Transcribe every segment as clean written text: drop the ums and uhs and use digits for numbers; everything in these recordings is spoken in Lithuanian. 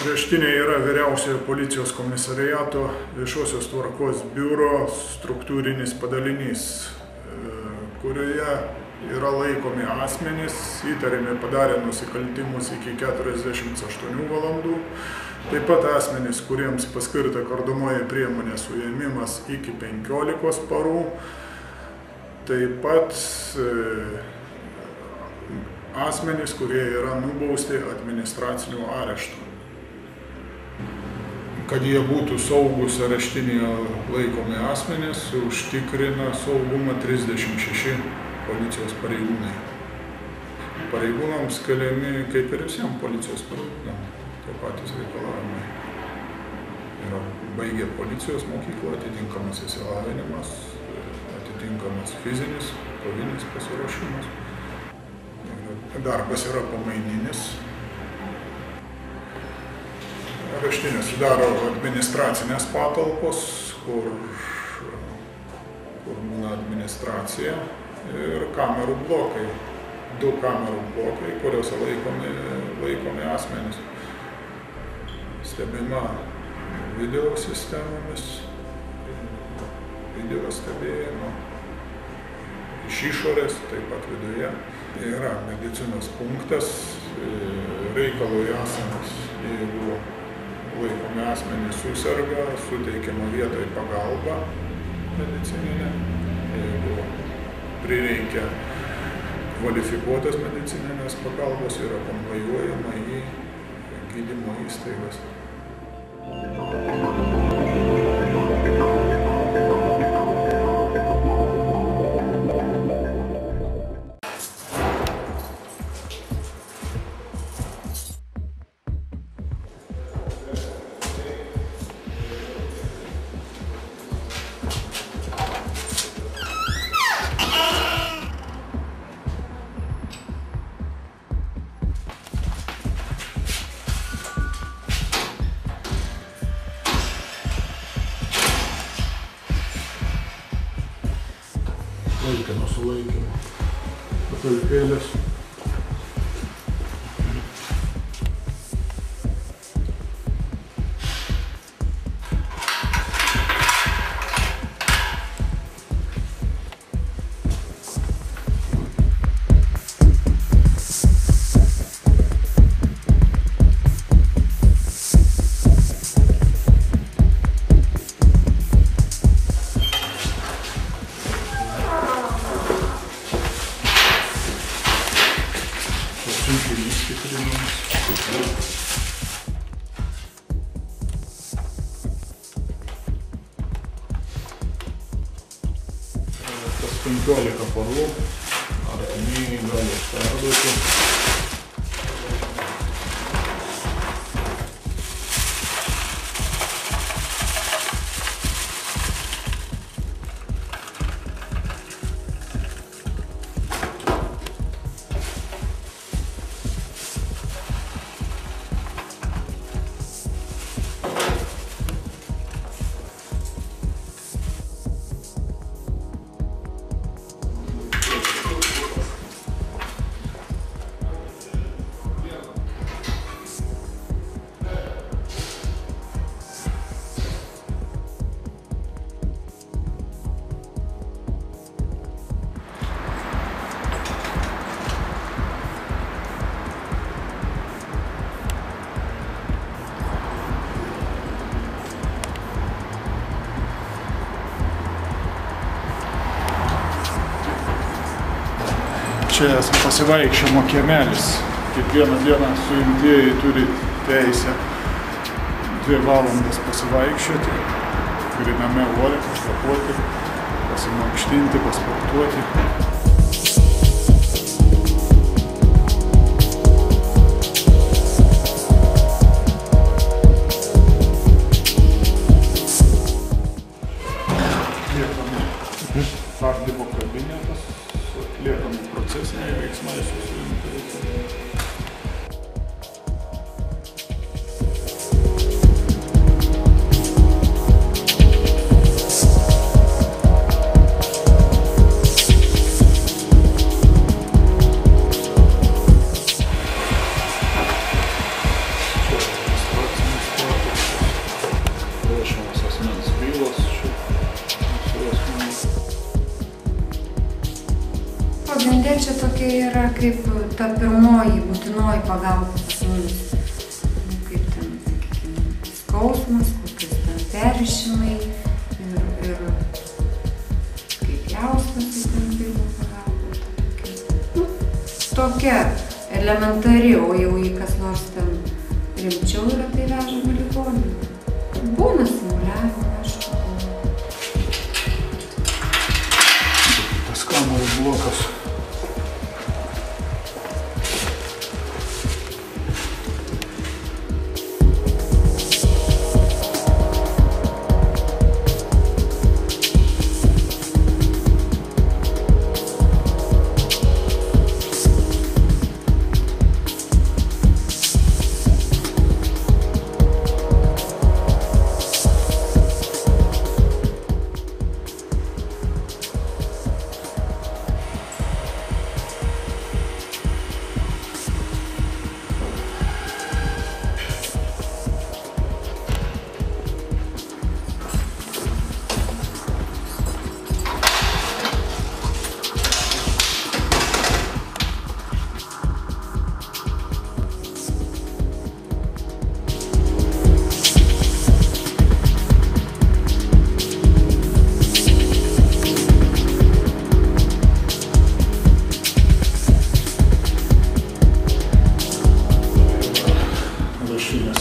Areštinė yra Vyriausiojo policijos komisariato viešosios tvarkos biuro struktūrinis padalinys, kurioje yra laikomi asmenys, įtariami padarę nusikaltimus iki 48 valandų, taip pat asmenys, kuriems paskirta kardomoji priemonė suėmimas iki 15 parų, taip pat asmenys, kurie yra nubausti administraciniu areštu. Kad jie būtų saugus areštinėje laikomi asmenys, užtikrina saugumą 36 policijos pareigūnai. Pareigūnams keliami, kaip ir visiems policijos pareigūnams, tie patys reikalavimai. Yra baigę policijos mokyklą, atitinkamas išsilavinimas, atitinkamas fizinis, kovinis pasiruošimas. Darbas yra pamaininis. Areštinė sudaro administracinės patalpos, kur būna administracija, ir kamerų blokai. 2 kamerų blokai, kuriuose laikomi asmenys. Stebima video sistemomis, video stebėjimo iš išorės, taip pat viduje. Yra medicinos punktas, reikalui esant, jeigu laikomi asmenys suserga, suteikiama vietoj pagalba medicininė. Jeigu prireikia kvalifikuotas medicininės pagalbos, yra konvojuojama į gydymo įstaigas. Laikino sulaikymo patalpėlės. Tas 15 parų artimieji gali perduoti. Čia pasivaikščiojimo kiemelis. Kiekvieną dieną suimtieji turi teisę 2 valandas pasivaikščioti, gryname ore, pakvėpuoti, pasimankštinti, pasportuoti. Tardymo kabinetas, atliekami procesiniai veiksmai su suimtais. Ruošiamas asmens bylos. Pagrindė čia tokia yra kaip ta pirmoji, būtinoji pagalba pas mumis. Kaip ten, sakykime, skausmas, kokios ten perrišimai ir kaip jausmas į ten pirmo pagalba. Tokia elementari, o jau į kas nors ten rimčiau yra, tai vežama ligoninė. Būna simuliavimo, aišku. Tas kamerų blokas.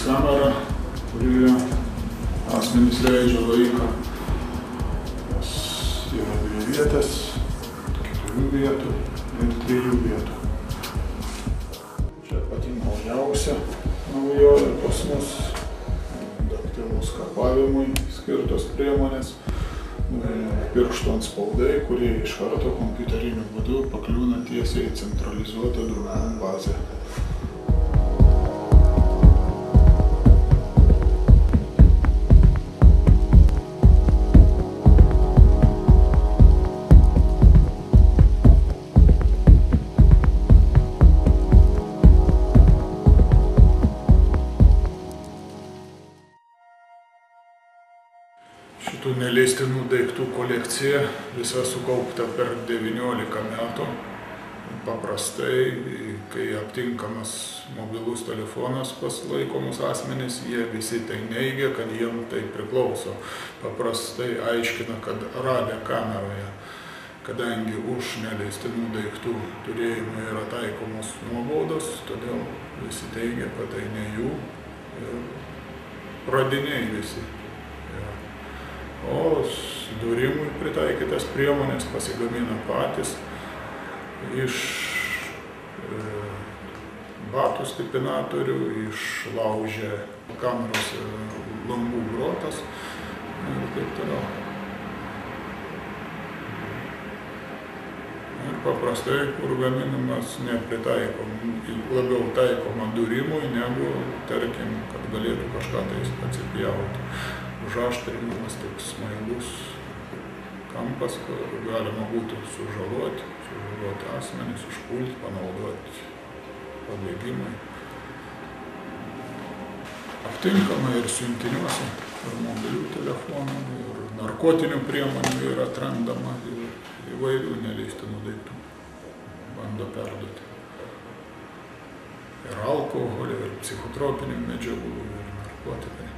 Kamera, kurioje asmenys leidžia laiką. Jos yra 2 vietės, 4 vietų ir 3 vietų. Čia pati naujausia naujovė pas mus. Daktilų skapavimui skirtos priemonės. Pirštų antspaudai, kurie iš karto kompiuteriniu būdu pakliūna tiesiai į centralizuotą duomenų bazę. Šitų neleistinų daiktų kolekcija visa sukaupta per 19 metų. Paprastai, kai aptinkamas mobilus telefonas pas laikomus asmenys, jie visi tai neigia, kad jiem tai priklauso. Paprastai aiškina, kad radę kameroje, kadangi už neleistinų daiktų turėjimą yra taikomos nuobaudos, todėl visi teigia, kad tai ne jų radiniai visi. O sudūrimui pritaikytas priemonės pasigamina patys iš batų stipinatorių, išlaužė kameros langų grotas ir taip toliau. Ir paprastai, kur gaminamas labiau taikoma dūrimui, negu, tarkim, kad galėtų kažką tais atsipjauti. Užaštrinamas toks smailus kampas, kur galima būtų sužaloti asmenis, užpulti, panaudoti pabėgimui. Aptinkama ir siuntiniuose, ir mobilių telefonų, ir narkotinių priemonių yra atrandama, ir įvairių neleistinų daiktų bando perduoti. Ir alkoholio, ir psichotropinių medžiagų, ir narkotikai.